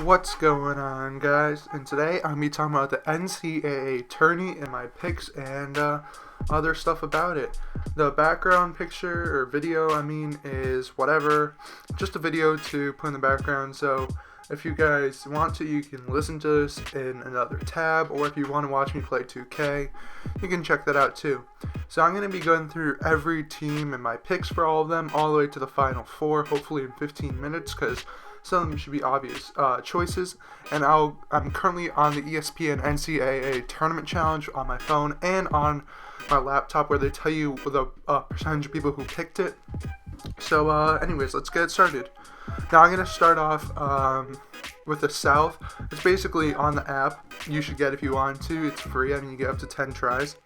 What's going on, guys? And today I'm going to be talking about the NCAA tourney and my picks and other stuff about it. The background picture or video, is whatever, just a video to put in the background. So if you guys want to, you can listen to this in another tab, or if you want to watch me play 2K, you can check that out too. So I'm going to be going through every team and my picks for all of them, all the way to the Final Four, hopefully in 15 minutes, because some of them should be obvious choices. And I'm currently on the ESPN NCAA Tournament Challenge on my phone and on my laptop, where they tell you the percentage of people who picked it. So anyways, let's get started. Now I'm going to start off with the South. It's basically on the app. You should get if you want to. It's free. You get up to 10 tries.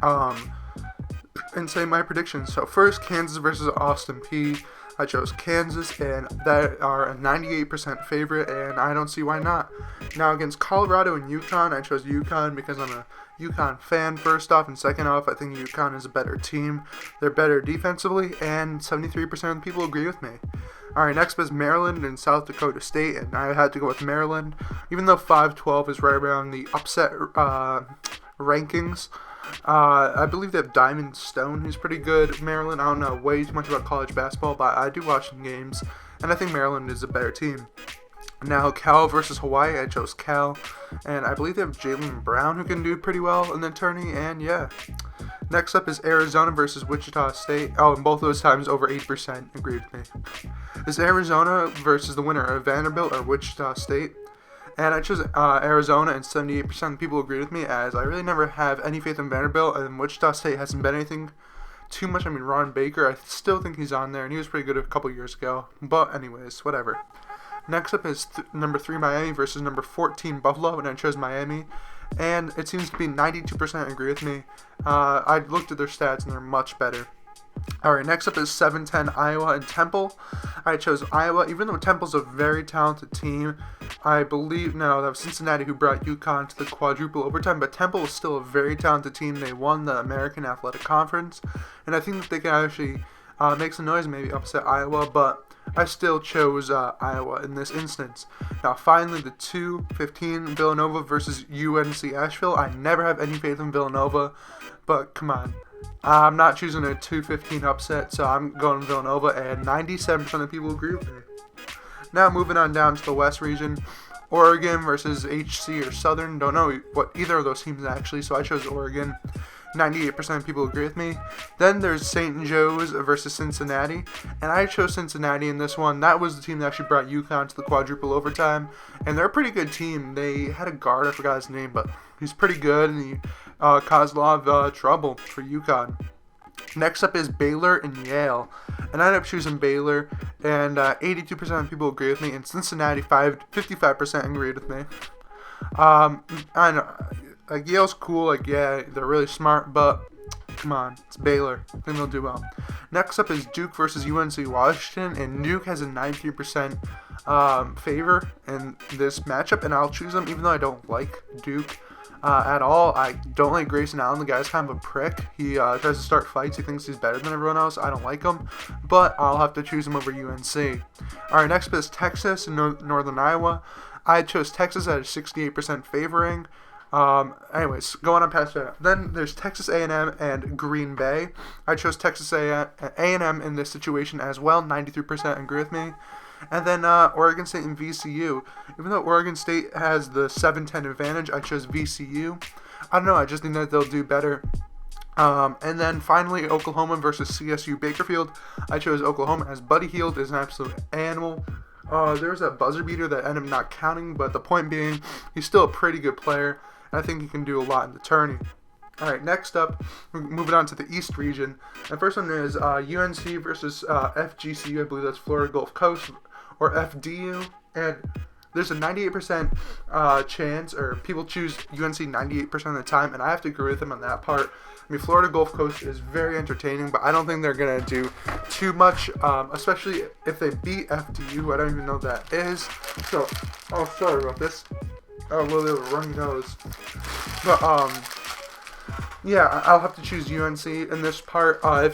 And say my predictions. So first, Kansas versus Austin Peay. I chose Kansas, and they are a 98% favorite, and I don't see why not. Now against Colorado and UConn, I chose UConn because I'm a UConn fan, first off, and second off, I think UConn is a better team. They're better defensively, and 73% of the people agree with me. Alright, next is Maryland and South Dakota State, and I had to go with Maryland, even though 5-12 is right around the upset rankings. I believe they have Diamond Stone, who's pretty good. Maryland, I don't know way too much about college basketball, but I do watch some games, and I think Maryland is a better team. Now, Cal versus Hawaii, I chose Cal, and I believe they have Jaylen Brown, who can do pretty well in the tourney, and yeah. Next up is Arizona versus Wichita State. Oh, and both those times over 8% agreed with me. Is Arizona versus the winner of Vanderbilt or Wichita State? And I chose Arizona, and 78% of people agreed with me, as I really never have any faith in Vanderbilt, and Wichita State hasn't been anything too much. Ron Baker, I still think he's on there, and he was pretty good a couple years ago. But anyways, whatever. Next up is number 3 Miami versus number 14 Buffalo, and I chose Miami, and it seems to be 92% agree with me. I looked at their stats, and they're much better. Alright, next up is 7-10 Iowa and Temple. I chose Iowa, even though Temple's a very talented team. I believe, no, that was Cincinnati who brought UConn to the quadruple overtime, but Temple is still a very talented team. They won the American Athletic Conference, and I think that they can actually make some noise, maybe upset Iowa, but I still chose Iowa in this instance. Now, finally, the 2-15 Villanova versus UNC Asheville. I never have any faith in Villanova, but come on. I'm not choosing a 2-15 upset, so I'm going Villanova, and 97% of people agree with me. Now, moving on down to the West region, Oregon versus HC or Southern. Don't know what either of those teams actually, so I chose Oregon. 98% of people agree with me. Then there's St. Joe's versus Cincinnati, and I chose Cincinnati in this one. That was the team that actually brought UConn to the quadruple overtime, and they're a pretty good team. They had a guard, I forgot his name, but he's pretty good, and he caused a lot of trouble for UConn. Next up is Baylor and Yale, and I ended up choosing Baylor, and 82% of people agree with me, and Cincinnati 55% agreed with me. I know, Yale's cool, yeah, they're really smart, but come on, it's Baylor. I think they'll do well. Next up is Duke versus UNC Washington, and Duke has a 93% favor in this matchup, and I'll choose them even though I don't like Duke at all. I don't like Grayson Allen. The guy's kind of a prick. He tries to start fights. He thinks he's better than everyone else. I don't like him, but I'll have to choose him over UNC. Alright, next up is Texas and Northern Iowa. I chose Texas at a 68% favoring. Anyways, going on past that. Then there's Texas A&M and Green Bay. I chose Texas A&M in this situation as well. 93% agree with me. And then Oregon State and VCU. Even though Oregon State has the 7-10 advantage, I chose VCU. I don't know, I just think that they'll do better. And then finally, Oklahoma versus CSU Bakersfield. I chose Oklahoma, as Buddy Hield is an absolute animal. There was a buzzer beater that ended up not counting, but the point being, he's still a pretty good player, and I think he can do a lot in the tourney. Alright, next up, we're moving on to the East region. The first one is UNC versus FGCU, I believe that's Florida Gulf Coast, or FDU, and there's a 98% chance, or people choose UNC 98% of the time, and I have to agree with them on that part. Florida Gulf Coast is very entertaining, but I don't think they're going to do too much, especially if they beat FDU. I don't even know what that is. So, oh, sorry about this. Oh, a little bit of a runny nose. But, yeah, I'll have to choose UNC in this part. If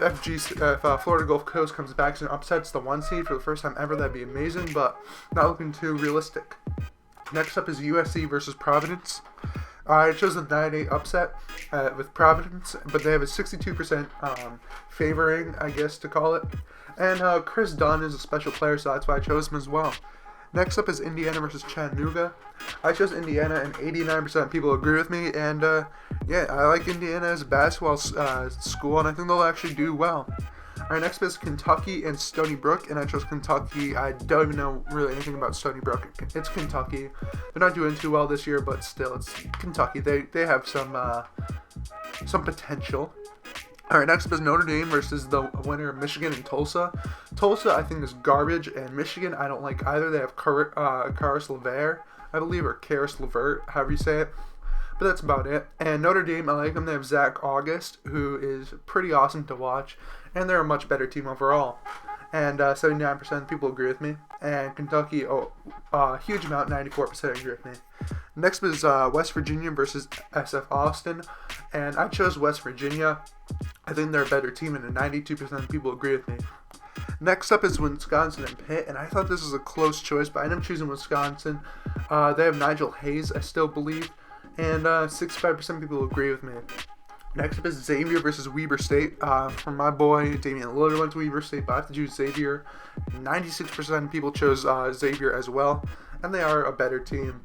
Florida Gulf Coast comes back and upsets the 1 seed for the first time ever, that'd be amazing, but not looking too realistic. Next up is USC versus Providence. I chose a 9-8 upset with Providence, but they have a 62% favoring, I guess to call it. And Chris Dunn is a special player, so that's why I chose him as well. Next up is Indiana versus Chattanooga. I chose Indiana, and 89% of people agree with me. And yeah, I like Indiana as a basketball school, and I think they'll actually do well. Alright, next up is Kentucky and Stony Brook, and I chose Kentucky. I don't even know really anything about Stony Brook. It's Kentucky. They're not doing too well this year, but still, it's Kentucky. They have some potential. Alright, next up is Notre Dame versus the winner of Michigan and Tulsa. Tulsa, I think, is garbage, and Michigan, I don't like either. They have Caris LeVert, I believe, or Caris LeVert, however you say it. But that's about it. And Notre Dame, I like them. They have Zach August, who is pretty awesome to watch, and they're a much better team overall. And 79% of people agree with me. And Kentucky, a huge amount, 94% agree with me. Next is West Virginia versus SF Austin, and I chose West Virginia. I think they're a better team, and 92% of people agree with me. Next up is Wisconsin and Pitt, and I thought this was a close choice, but I ended up choosing Wisconsin. They have Nigel Hayes, I still believe, and 65% of people agree with me. Next up is Xavier versus Weber State. From my boy, Damian Lillard went to Weber State, but I have to choose Xavier. 96% of people chose Xavier as well, and they are a better team.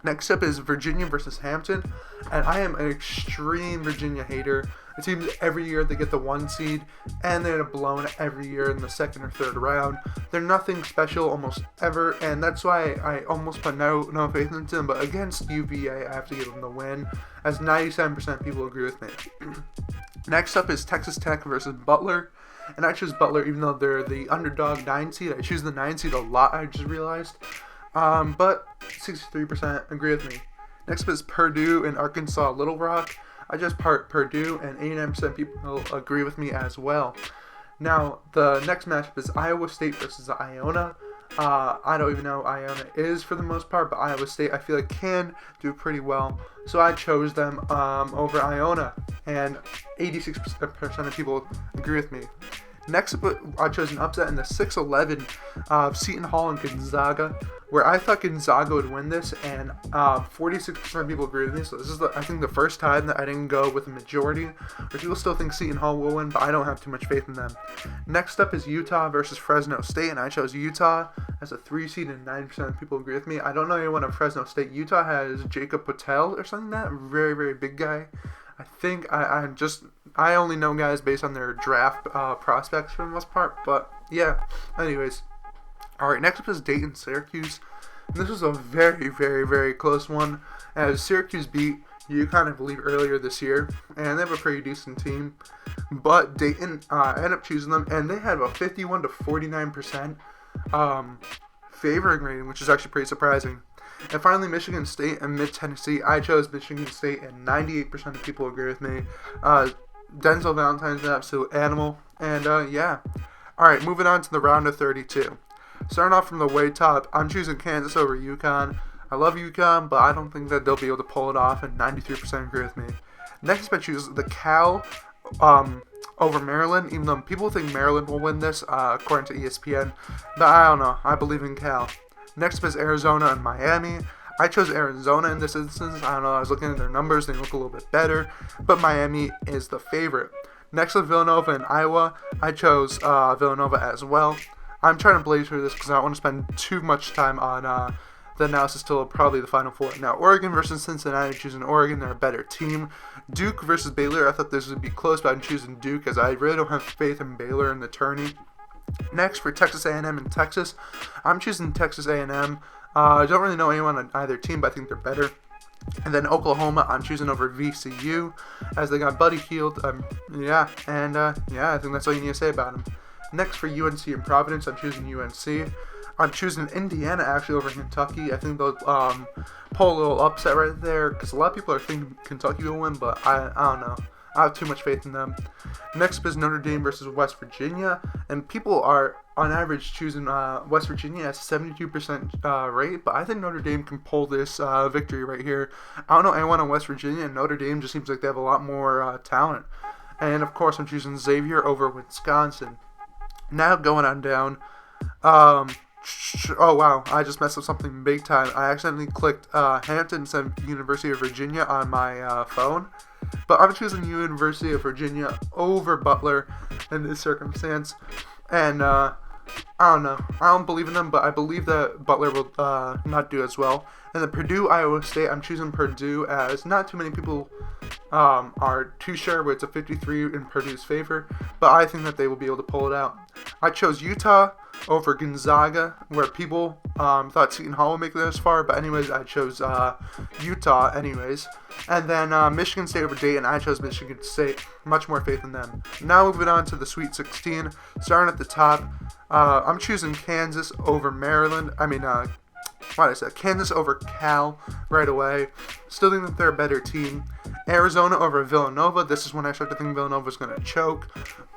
Next up is Virginia versus Hampton, and I am an extreme Virginia hater. It seems every year they get the 1 seed, and they end up blowing it every year in the 2nd or 3rd round. They're nothing special almost ever, and that's why I almost put no faith into them. But against UVA, I have to give them the win, as 97% of people agree with me. Next up is Texas Tech versus Butler, and I choose Butler even though they're the underdog 9 seed. I choose the 9 seed a lot, I just realized. But 63% agree with me. Next up is Purdue and Arkansas Little Rock. I just Purdue, and 89% of people agree with me as well. Now, the next matchup is Iowa State versus Iona. I don't even know who Iona is for the most part, but Iowa State I feel like can do pretty well. So I chose them over Iona, and 86% of people agree with me. Next up, I chose an upset in the 6-11 of Seton Hall and Gonzaga, where I thought Gonzaga would win this, and 46% of people agree with me. So this is, I think, the first time that I didn't go with a majority. But people still think Seton Hall will win, but I don't have too much faith in them. Next up is Utah versus Fresno State, and I chose Utah as a 3 seed, and 9% of people agree with me. I don't know anyone at Fresno State. Utah has Jacob Patel or something like that, very, very big guy. I think I only know guys based on their draft prospects for the most part, but yeah. Anyways, all right. Next up is Dayton Syracuse. And this was a very, very, very close one, as Syracuse beat UConn, I believe, earlier this year, and they have a pretty decent team. But Dayton ended up choosing them, and they had a 51 to 49% favoring rating, which is actually pretty surprising. And finally, Michigan State and Mid-Tennessee. I chose Michigan State, and 98% of people agree with me. Denzel Valentine's an absolute animal. And, yeah. Alright, moving on to the round of 32. Starting off from the way top, I'm choosing Kansas over UConn. I love UConn, but I don't think that they'll be able to pull it off, and 93% agree with me. Next, I choose the Cal over Maryland, even though people think Maryland will win this, according to ESPN. But I don't know. I believe in Cal. Next up is Arizona and Miami. I chose Arizona in this instance. I don't know. I was looking at their numbers. They look a little bit better. But Miami is the favorite. Next up, Villanova and Iowa. I chose Villanova as well. I'm trying to blaze through this because I don't want to spend too much time on the analysis till probably the Final Four. Now, Oregon versus Cincinnati. I'm choosing Oregon. They're a better team. Duke versus Baylor. I thought this would be close, but I'm choosing Duke as I really don't have faith in Baylor in the tourney. Next, for Texas A&M and Texas, I'm choosing Texas A&M. I don't really know anyone on either team, but I think they're better. And then Oklahoma, I'm choosing over VCU, as they got Buddy Hield. Yeah, I think that's all you need to say about them. Next, for UNC and Providence, I'm choosing UNC. I'm choosing Indiana, actually, over Kentucky. I think they'll pull a little upset right there, because a lot of people are thinking Kentucky will win, but I don't know. I have too much faith in them. Next up is Notre Dame versus West Virginia, and people are, on average, choosing West Virginia at 72% rate, but I think Notre Dame can pull this victory right here. I don't know anyone on West Virginia, and Notre Dame just seems like they have a lot more talent. And, of course, I'm choosing Xavier over Wisconsin. Now, going on down, Oh wow, I just messed up something big time. I accidentally clicked Hampton instead of University of Virginia on my phone. But I'm choosing University of Virginia over Butler in this circumstance. And I don't know. I don't believe in them, but I believe that Butler will not do as well. And the Purdue, Iowa State, I'm choosing Purdue as not too many people are too sure, but it's a 53 in Purdue's favor. But I think that they will be able to pull it out. I chose Utah over Gonzaga, where people thought Seton Hall would make it this far. But anyways, I chose Utah anyways. And then Michigan State over Dayton. I chose Michigan State. Much more faith in them. Now moving on to the Sweet 16. Starting at the top, I'm choosing Kansas over Maryland. Kansas over Cal right away. Still think that they're a better team. Arizona over Villanova. This is when I start to think Villanova is going to choke.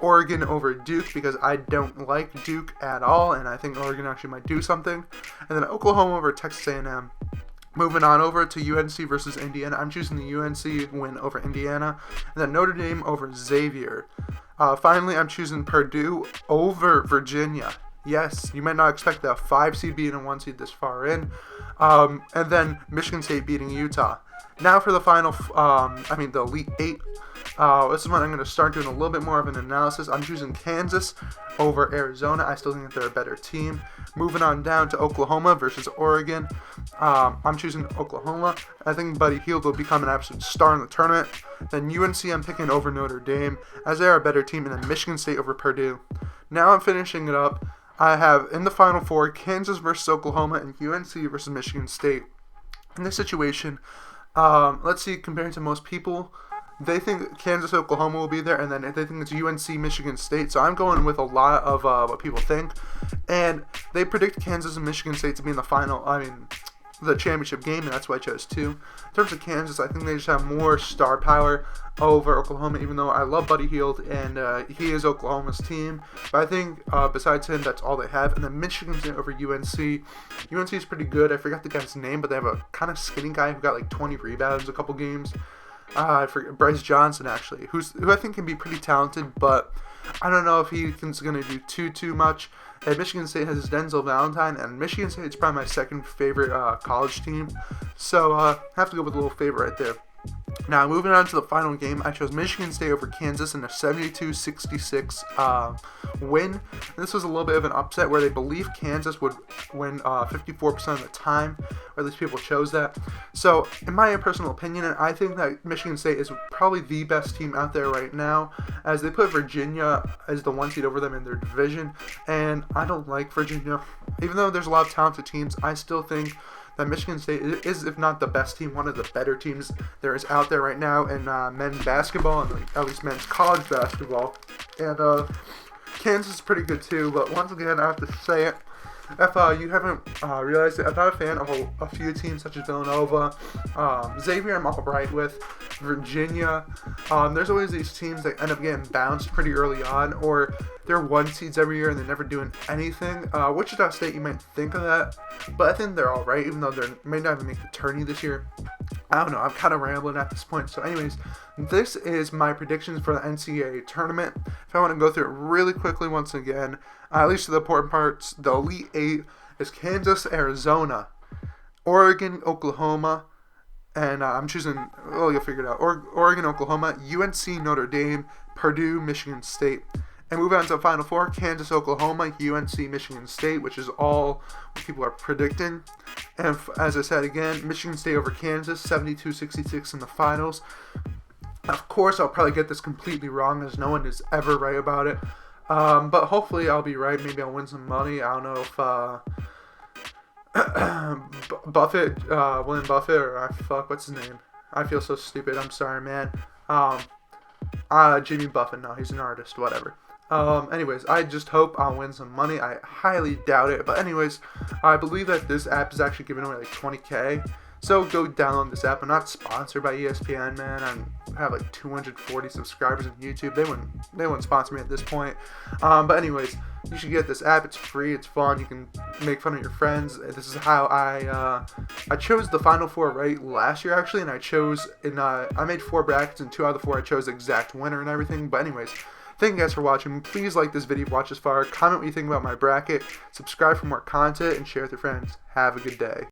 Oregon over Duke, because I don't like Duke at all, and I think Oregon actually might do something. And then Oklahoma over Texas A&M. Moving on over to UNC versus Indiana. I'm choosing the UNC win over Indiana. And then Notre Dame over Xavier. Finally, I'm choosing Purdue over Virginia. Yes, you might not expect a 5 seed beating a 1 seed this far in. And then Michigan State beating Utah. Now for the final, the Elite 8. This is when I'm going to start doing a little bit more of an analysis. I'm choosing Kansas over Arizona. I still think that they're a better team. Moving on down to Oklahoma versus Oregon. I'm choosing Oklahoma. I think Buddy Hield will become an absolute star in the tournament. Then UNC I'm picking over Notre Dame, as they're a better team. And then Michigan State over Purdue. Now I'm finishing it up. I have in the Final Four Kansas versus Oklahoma and UNC versus Michigan State. In this situation, let's see, compared to most people, they think Kansas, Oklahoma will be there, and then they think it's UNC, Michigan State. So I'm going with a lot of what people think. And they predict Kansas and Michigan State to be in the final, the championship game, and that's why I chose 2. In terms of Kansas, I think they just have more star power over Oklahoma, even though I love Buddy Hield, and he is Oklahoma's team. But I think besides him, that's all they have. And then Michigan State over UNC. UNC is pretty good. I forgot the guy's name, but they have a kind of skinny guy who got like 20 rebounds a couple games. I forget, Bryce Johnson, actually, who I think can be pretty talented, but I don't know if he's going to do too much. And Michigan State has Denzel Valentine, and Michigan State is probably my second favorite college team. So I have to go with a little favorite right there. Now, moving on to the final game, I chose Michigan State over Kansas in a 72-66 win. And this was a little bit of an upset where they believe Kansas would win 54% of the time, or at least people chose that. So, in my personal opinion, I think that Michigan State is probably the best team out there right now, as they put Virginia as the 1 seed over them in their division. And I don't like Virginia. Even though there's a lot of talented teams, I still think that Michigan State is, if not the best team, one of the better teams there is out there right now in men's basketball, and at least men's college basketball. And Kansas is pretty good too, but once again, I have to say it. If you haven't realized it, I'm not a fan of a few teams such as Villanova, Xavier I'm all right with, Virginia. There's always these teams that end up getting bounced pretty early on, or they're 1 seeds every year and they're never doing anything. Wichita State, you might think of that, but I think they're all right, even though they may not even make the tourney this year. I don't know, I'm kind of rambling at this point. So anyways, this is my predictions for the NCAA tournament. If I want to go through it really quickly once again, at least to the important parts, the Elite 8 is Kansas, Arizona, Oregon, Oklahoma, and I'm choosing, you'll figure it out, Oregon, Oklahoma, UNC, Notre Dame, Purdue, Michigan State. And moving on to the Final Four, Kansas, Oklahoma, UNC, Michigan State, which is all what people are predicting. And as I said again, Michigan State over Kansas, 72-66 in the finals. Of course, I'll probably get this completely wrong, as no one is ever right about it. But hopefully I'll be right. Maybe I'll win some money. I don't know if William Buffett, or what's his name? I feel so stupid. I'm sorry, man. Jimmy Buffett, no, he's an artist, whatever. Anyways, I just hope I'll win some money. I highly doubt it. But anyways, I believe that this app is actually giving away like 20K. So go download this app. I'm not sponsored by ESPN, man. I have like 240 subscribers on YouTube. They wouldn't sponsor me at this point. But anyways, you should get this app. It's free. It's fun. You can make fun of your friends. This is how I chose the Final Four right last year, actually. And I made 4 brackets, and 2 out of the 4 I chose the exact winner and everything. But anyways, Thank you guys for watching. Please like this video if you watched this far. Comment what you think about my bracket. Subscribe for more content and share with your friends. Have a good day.